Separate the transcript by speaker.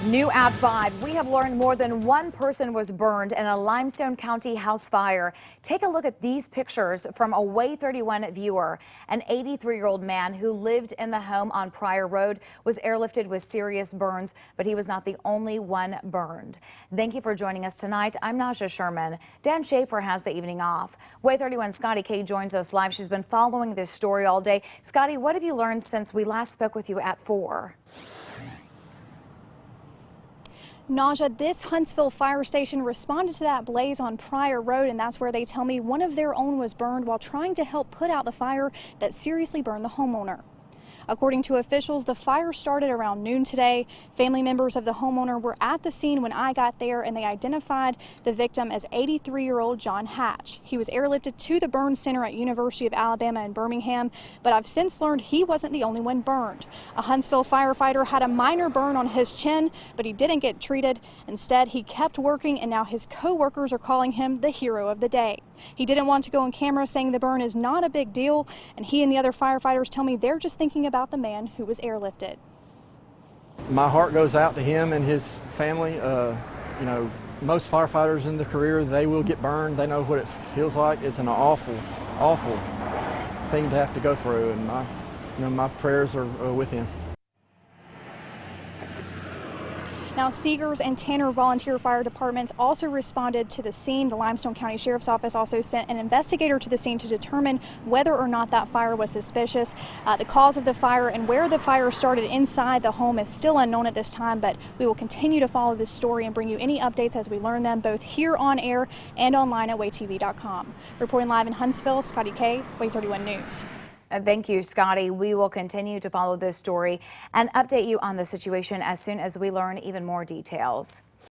Speaker 1: New at 5, we have learned more than one person was burned in a Limestone County house fire. Take a look at these pictures from a Way 31 viewer. An 83-year-old man who lived in the home on Pryor Road was airlifted with serious burns, but he was not the only one burned. Thank you for joining us tonight. I'm Naja Sherman. Dan Schaefer has the evening off. Way 31 Scottie Kay joins us live. She's been following this story all day. Scottie, what have you learned since we last spoke with you at 4?
Speaker 2: Naja, this Huntsville fire station responded to that blaze on Pryor Road, and that's where they tell me one of their own was burned while trying to help put out the fire that seriously burned the homeowner. According to officials, the fire started around noon today. Family members of the homeowner were at the scene when I got there, and they identified the victim as 83-year-old John Hatch. He was airlifted to the burn center at University of Alabama in Birmingham, but I've since learned he wasn't the only one burned. A Huntsville firefighter had a minor burn on his chin, but he didn't get treated. Instead, he kept working, and now his co-workers are calling him the hero of the day. He didn't want to go on camera, saying the burn is not a big deal, and he and the other firefighters tell me they're just thinking about the man who was airlifted.
Speaker 3: My heart goes out to him and his family. You know, most firefighters in their career, they will get burned. They know what it feels like. It's an awful, awful thing to have to go through, and my prayers are with him.
Speaker 2: Now, Seegers and Tanner volunteer fire departments also responded to the scene. The Limestone County Sheriff's Office also sent an investigator to the scene to determine whether or not that fire was suspicious. The cause of the fire and where the fire started inside the home is still unknown at this time, but we will continue to follow this story and bring you any updates as we learn them, both here on air and online at waytv.com. Reporting live in Huntsville, Scottie Kay, Way 31 News.
Speaker 1: Thank you, Scottie. We will continue to follow this story and update you on the situation as soon as we learn even more details.